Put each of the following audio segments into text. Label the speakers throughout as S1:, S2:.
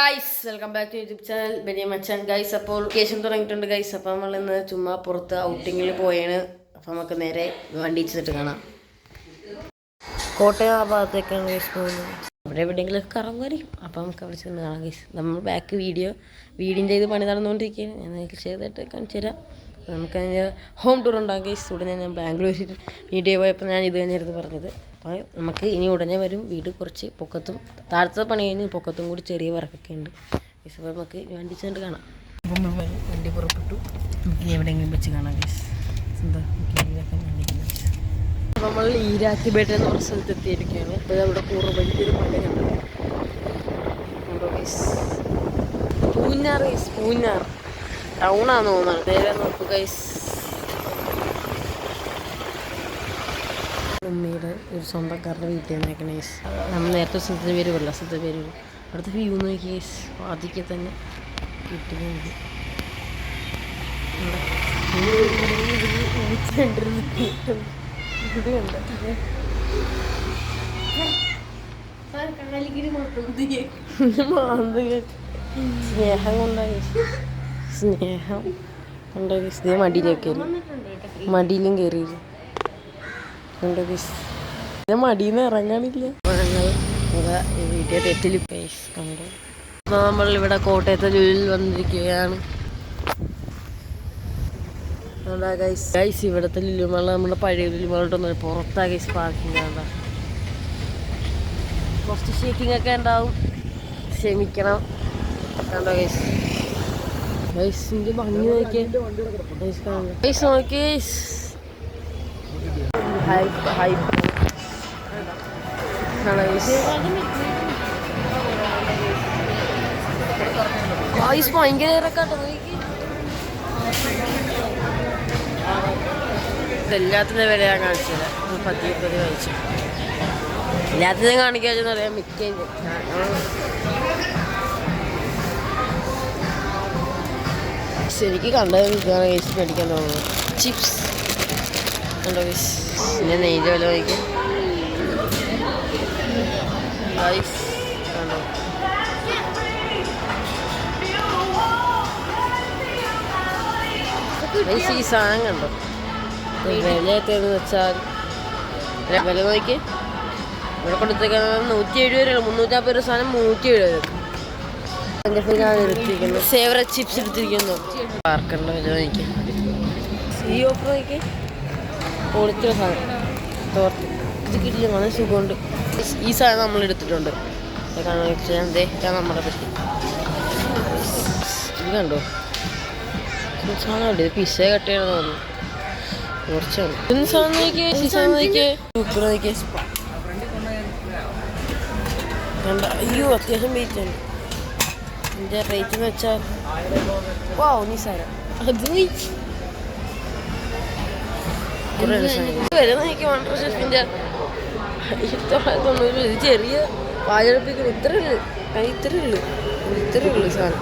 S1: Guys welcome back to YouTube channel Beniya Machan guys. അപ്പോൾ vacation തുടങ്ങിയിട്ടുണ്ട് guys. അപ്പോൾ നമ്മൾ ഇന്ന് ചുമ്മാ പുറത്ത് ഔട്ടിങ്ങിൽ പോയാണ്. അപ്പോൾ നമുക്ക് നേരെ വണ്ടി വെച്ചിട്ട് കാണാം. കോട്ടയം ആ ഭാഗത്തേക്കാണ് ഗൈസ് പോകുന്നത്. അവിടെ എവിടെയെങ്കിലും കറങ്ങുമായിരിക്കും. അപ്പോൾ നമുക്ക് അവിടെ ചെന്ന് കാണാം ഗൈസ്. നമ്മൾ ബാക്ക് വീഡിയോ ചെയ്ത് പണി നടന്നുകൊണ്ടിരിക്കുകയാണ്. ഞാൻ നിങ്ങൾക്ക് ചെയ്തിട്ട് കാണിച്ചു തരാം. നമുക്ക് ഹോം ടൂർ ഉണ്ടാകും ഗൈസ്. ഉടനെ ഞാൻ ബാംഗ്ലൂരിൽ വീഡിയോ പോയപ്പോൾ ഞാൻ ഇത് തന്നെയായിരുന്നു പറഞ്ഞത്. അപ്പോൾ നമുക്ക് ഇനി ഉടനെ വരും. വീട് കുറച്ച് പൊക്കത്തും താഴത്തെ പണി കഴിഞ്ഞ് പൊക്കത്തും കൂടി ചെറിയ വർക്കൊക്കെ ഉണ്ട് ഗൈസ്. അപ്പോൾ നമുക്ക് വണ്ടി ചെന്നിട്ട് കാണാം. അപ്പം വണ്ടി പുറപ്പെട്ടു. നമുക്ക് എവിടെയെങ്കിലും വെച്ച് കാണാം ഗൈസ്. എന്താ നമ്മൾ ഈരാറ്റുപേട്ട എന്ന ഒരു സ്ഥലത്ത് എത്തിയിരിക്കുകയാണ്. അപ്പോൾ അവിടെ കൂറ് വലിയൊരു മല കണ്ടത് ഗൈസ്. പൂഞ്ഞാർ ടൗണാന്ന് തോന്നുന്നത്. നേരെ നോക്കൂ ഗൈസ്. ഉമ്മയുടെ ഒരു സ്വന്തക്കാരുടെ വീട്ടിൽ നിന്നേക്കണ ഗൈസ്. നമ്മൾ നേരത്തെ സ്ഥലത്തിന് പേര് പറയില്ല, സ്ഥലത്തെ പേര് വരും. അവിടുത്തെ വ്യൂ നോക്കി ഗൈസ്. ആദ്യമൊക്കെ തന്നെ കിട്ടുന്നുണ്ട്. ഇത് കണ്ട സ്നേഹം കൊണ്ടായി. സ്നേഹം കണ്ടോ ഗൈസ്. ഇതേ മടിയിലേക്ക് മടിയിലും കയറിയില്ല കണ്ടോ ഗൈസ്. ഞാൻ മടിയിൽ നിന്ന് ഇറങ്ങാനില്ല. വീഡിയോ തെറ്റിൽ പേസ് കണ്ടു. അപ്പോൾ നമ്മൾ ഇവിടെ കോട്ടയത്തെ ലുലുവിൽ വന്നിരിക്കുകയാണ്. അതാ ഗൈസ് ഇവിടുത്തെ ലുലുമാള നമ്മുടെ പഴയ ലുലുമാളോട്ടൊന്നും പുറത്താ ഗൈസ് പാർക്കിംഗ്. കണ്ട കുറച്ച് ഷേക്കിംഗ് ഒക്കെ ഉണ്ടാവും, ക്ഷമിക്കണം. കണ്ടോ ഗൈസ്. ഗൈസിൻ്റെ ഭംഗി നോക്കിയേ ഗൈസ്. നോക്കിയേ ഗൈസ് ഭയങ്കര ഇറക്കാട്ടോ. എല്ലാത്തിൻ്റെ വില ഞാൻ കാണിച്ചില്ല. 10 കഴിച്ചു. എല്ലാത്തിനും കാണിക്കാമെന്ന് അറിയാം. മിക്ക എനിക്ക് കണ്ടത് ഗൈസ് മേടിക്കാൻ തോന്നുന്നു. ചിപ്സ് കണ്ടോ ഗൈസ്. പിന്നെ നെയ്ത് വില വയ്ക്കും ഗൈസ്. കണ്ടോ ഗൈസ്. ഈ സാധനം കണ്ടോ വിലയൊക്കെയെന്ന് വെച്ചാൽ വില നോക്കി. ഇവിടെ കൊടുത്തേക്കുന്നത് 170 രൂപ. 350 രൂപ സാധനം 170 രൂപ. എടുത്തിരിക്കുന്നു ഫേവറേറ്റ് ചിപ്സ് എടുത്തിരിക്കുന്നു. പാർക്കറിൻ്റെ വില നോക്കി. ഈ ഓഫർ നോക്കി. പൊളിച്ചുള്ള സാധനം തോർത്ത് ഇത് കിട്ടില്ല. നല്ല സുഖമുണ്ട്. ഈ സാധനം നമ്മൾ എടുത്തിട്ടുണ്ട്. കാരണം വെച്ചാൽ നമ്മളെ പറ്റി ഇത് കണ്ടോ. സാധനമുണ്ട്. ഇത് പിസ്സ കട്ട് ചെയ്യണമെന്ന് തോന്നുന്നു. കുറച്ചാണ് ഇന്ന് സാധനം നോക്കിയേ. ഈ സാധനം നോക്കിയേ. സൂപ്പർ നോക്കിയേ. കണ്ട അയ്യോ അത്യാവശ്യം വെയിറ്റ് ഉണ്ട്. എൻ്റെ റേറ്റ് എന്ന് വെച്ചാൽ നീ സാധനം അത് വില നോക്കി. 1 ഷെഫിൻ്റെ 1990. ഇത് ചെറിയ വാഴപ്പിക്കുന്നു. ഇത്രയേ ഉള്ളൂ സാധനം.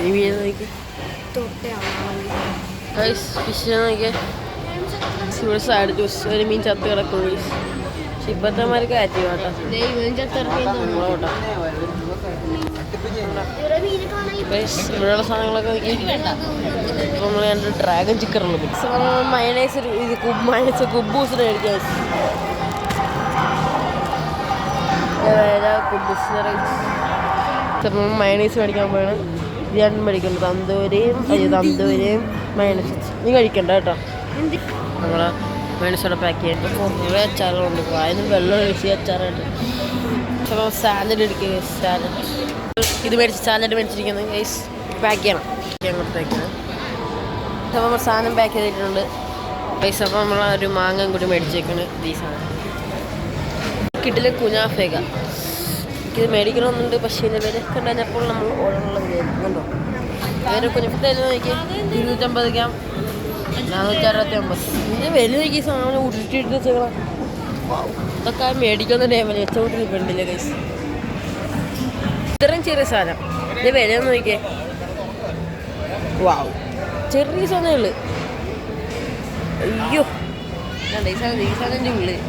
S1: ഈ മീൻ നോക്കി. ഫിഷ് നോക്കിയാൽ ഇവിടെ സൈഡ് ജ്യൂസ് ഒരു മീൻ ചത്ത് കിടക്കുന്നു. പക്ഷെ ഇപ്പത്തമാർക്ക് ആറ്റി കേട്ടോ. നമ്മളോട്ടോ ഇവിടെയുള്ള സാധനങ്ങളൊക്കെ നോക്കി. നമ്മൾ കണ്ട ഡ്രാഗൺ ചിക്കറുള്ളത്. മയണൈസ് ഇത് കുബൂസിന് മേടിക്കാൻ. കുബൂസിന് മയണൈസ് മേടിക്കാൻ പോയാണ്. ഇത് രണ്ടും മേടിക്കുന്നുണ്ട്. തന്തൂരിയും മയണൈസ്. നീ കഴിക്കണ്ട കേട്ടോ. നമ്മളെ മയണൈസോടെ പാക്ക് ചെയ്തിട്ട് കുറേ അച്ചാറുകളുണ്ട്. അതിന് വെള്ളം ഒഴിച്ച് അച്ചാറായിട്ട്. സാലഡ് എടുക്കുക. സാലഡ് ഇത് സാലഡ് മേടിച്ചിരിക്കുന്നത് ഗൈസ്. പാക്ക് ചെയ്യണം. അങ്ങോട്ടേക്കാണ്. അപ്പോൾ നമ്മൾ സാധനം പാക്ക് ചെയ്തിട്ടുണ്ട് ഗൈസ്. അപ്പോൾ നമ്മൾ ഒരു മാങ്ങയും കൂടി മേടിച്ചേക്കാണ്. ഈ സാധനം കിട്ടില്ല. കുനാഫേക എനിക്കിത് മേടിക്കണമെന്നുണ്ട്. പക്ഷേ ഇതിൻ്റെ വിലയൊക്കെ ഉണ്ടായിരുന്നപ്പോൾ നമ്മൾ ഓടാനുള്ള വിലയായിരിക്കുന്നുണ്ടോ. വേറെ കുഞ്ഞിപ്പത്തേലും നോക്കി 250 ഗ്രാം 469. ഇതിൻ്റെ വില നോക്കി. സാധനം ഉരുട്ടിട്ട് വെച്ചേക്കണം. ഇതൊക്കെ മേടിക്കുന്ന ടൈമിൽ വെച്ച വീട്ടിൽ പെണ്ടില്ല ഗൈസ്. ഇത്രയും ചെറിയ സാധനം ഇതിൻ്റെ വില ഒന്ന് നോക്കിയേ. ചെറിയ സാധനമേ ഉള്ളു. അയ്യോ ഈ സാധനത്തിൻ്റെ ഉള്ളിൽ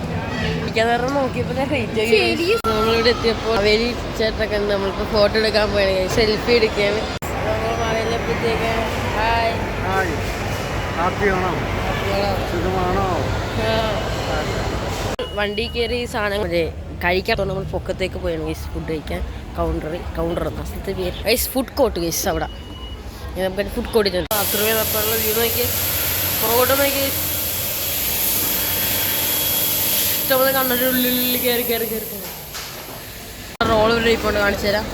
S1: കുടിക്കാന്ന് പറഞ്ഞാൽ നോക്കിയപ്പോൾ റേറ്റ് നമ്മളിവിടെ എത്തിയപ്പോൾ അവലി ചേട്ടൊക്കെ ഉണ്ട്. നമ്മളിപ്പോൾ ഫോട്ടോ എടുക്കാൻ പോയത്, സെൽഫി എടുക്കാൻ നമ്മൾ മഴയിലെപ്പോഴത്തേക്ക് ഹായ് വണ്ടി കയറി ഈ സാധനം കഴിക്കാത്ത നമ്മൾ പൊക്കത്തേക്ക് പോയാണ് ഗൈസ് ഫുഡ് കഴിക്കാൻ. കൗണ്ടർ എന്ന സ്ഥലത്ത് പേര് ഗൈസ് ഫുഡ് കോർട്ട് ഗൈസ്. അവിടെ നമുക്ക് ഫുഡ് കോർട്ട് ചെന്നു. അത്രയും തപ്പുള്ള വ്യൂ നോക്കി പുറകോട്ട് നോക്കി ഇഷ്ടംപോലെ കണ്ണിൻ്റെ ഉള്ളിൽ കയറി റോള് ഇവിടെ ഇപ്പോൾ കാണിച്ചു തരാം.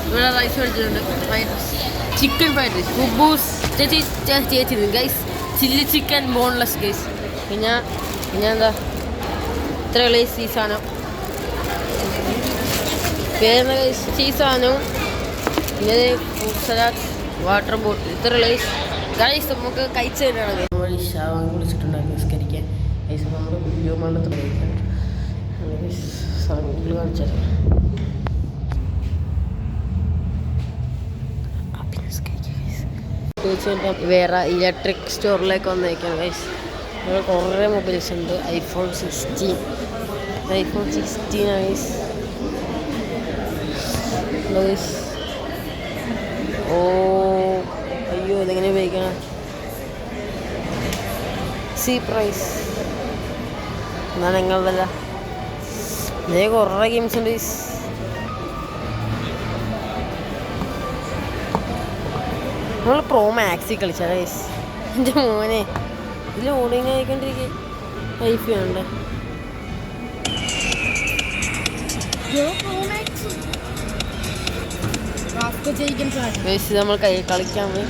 S1: ഇവിടെ റൈസ് മേടിച്ചിട്ടുണ്ട്, ചിക്കൻ ഫ്രൈഡ് റൈസ്, കുബൂസ് ചേച്ചി guys, chilli chicken boneless guys. പിന്നെ എന്താ ഇത്ര ഗൈസ് ഈ സാധനം പേരുന്ന ഗൈസ്, ഈ സാധനവും പിന്നെ ഫ്രൂട്ട് സലാഡ്, വാട്ടർ ബോട്ടിൽ, ഇത്ര ഗൈസ് നമുക്ക് കഴിച്ചു തന്നെയാണ്. നമ്മൾ ഇഷാവാങ്ങി വിളിച്ചിട്ടുണ്ടായിരുന്നു നിസ്കരിക്കാൻ ഗൈസ്. നമ്മൾ വീഡിയോ മണ്ണത്തിൽ കഴിക്കാൻ സാധനങ്ങൾ കാണിച്ചാൽ വേറെ ഇലക്ട്രിക് സ്റ്റോറിലേക്ക് വന്നേക്കാണ് ഗൈസ്. ഇവിടെ കുറേ മൊബൈൽസ് ഉണ്ട്. IPhone 16 guys. ഓ അയ്യോ ഇതെങ്ങനെ ഉപയോഗിക്കണം. സി പ്രൈസ് എന്നാ നിങ്ങളതല്ല. ഇതേ കുറേ ഗെയിംസ് ഉണ്ട് ഗൈസ്. നമ്മൾ പ്രോ മാക്സിൽ കളിച്ചാൽ ഗൈസ്. എൻ്റെ മോനെ ഇതിൽ ഓടിങ് ആയിക്കൊണ്ടിരിക്കുക. വൈഫൈ ഉണ്ട് ഗൈസ്. നമ്മൾ കളിക്കാൻ പോയി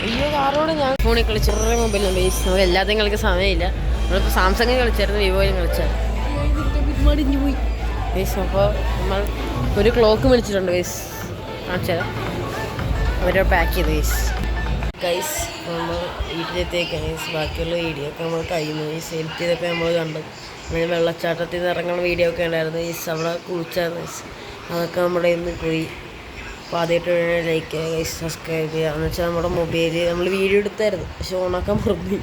S1: അയ്യോ കാറോട് ഞാൻ ഫോണിൽ കളിച്ചു. കുറേ മൊബൈലുണ്ട് ഗൈസ്. നമുക്ക് എല്ലാத்தைയും കളിക്കാൻ സമയമില്ല. നമ്മളിപ്പോൾ സാംസങ്ങിൽ കളിച്ചായിരുന്നു, വിവോയിലും കളിച്ചാൽ പോയി ഗൈസ്. അപ്പോൾ നമ്മൾ ഒരു ക്ലോക്ക് മേടിച്ചിട്ടുണ്ട് ഗൈസ്. കാണിച്ചാൽ അവരെ പാക്ക് ചെയ്ത് ഗൈസ്. നമ്മൾ വീട്ടിലെത്തിയേക്കാം ഗൈസ്. ബാക്കിയുള്ള വീഡിയോ ഒക്കെ നമ്മൾ കഴിയുന്നു ഗൈസ്. എഡിറ്റ് ചെയ്തൊക്കെ നമ്മൾ കണ്ടു. പിന്നെ വെള്ളച്ചാട്ടത്തിൽ നിന്ന് ഇറങ്ങുന്ന വീഡിയോ ഒക്കെ ഉണ്ടായിരുന്നു ഗൈസ്. അവിടെ കുളിച്ചായിരുന്നു ഗൈസ്. അതൊക്കെ നമ്മുടെ ഇന്ന് പോയി. അപ്പോൾ ആദ്യമായിട്ട് ലൈക്ക് ചെയ്യുക ഗൈസ്, സബ്സ്ക്രൈബ് ചെയ്യുക. എന്ന് വെച്ചാൽ നമ്മുടെ മൊബൈലിൽ നമ്മൾ വീഡിയോ എടുത്തായിരുന്നു, പക്ഷെ ഓണാക്കാൻ മറന്നു.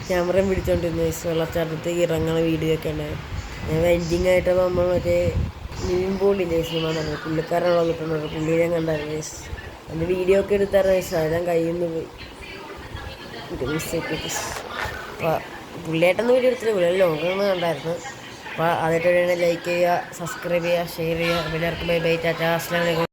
S1: ക്യാമറയും പിടിച്ചോണ്ടിരുന്നു ഗൈസ്. വെള്ളച്ചാട്ടത്തിൽ ഇറങ്ങുന്ന വീഡിയോ ഒക്കെ ഉണ്ടായിരുന്നു. ഞാൻ വെൻഡിങ് ആയിട്ട് നമ്മൾ മറ്റേ നിവിൻ പോളില്ലേ സിനിമ നടന്നത്, പുള്ളിക്കാരനുള്ള കിട്ടുന്നുണ്ട്. പുള്ളിനെ കണ്ടായിരുന്നു ഗൈസ്. അതിൻ്റെ വീഡിയോ ഒക്കെ എടുത്തായിരുന്നു ഗൈസ്. അതെല്ലാം കയ്യിൽ നിന്ന് പോയി മിസ്റ്റേക്ക് ഗൈസ്. അപ്പോൾ പുള്ളിയായിട്ടൊന്നും വീഡിയോ എടുത്തില്ല, പുള്ളിയുടെ ലോങ്ങൊന്നും കണ്ടായിരുന്നു. അപ്പോൾ ആദ്യമായിട്ട് ലൈക്ക് ചെയ്യുക, സബ്സ്ക്രൈബ് ചെയ്യുക, ഷെയർ ചെയ്യുക. എല്ലാവർക്കും ബൈ ബൈ, ടാറ്റാ, അസ്സലാമു അലൈക്കും.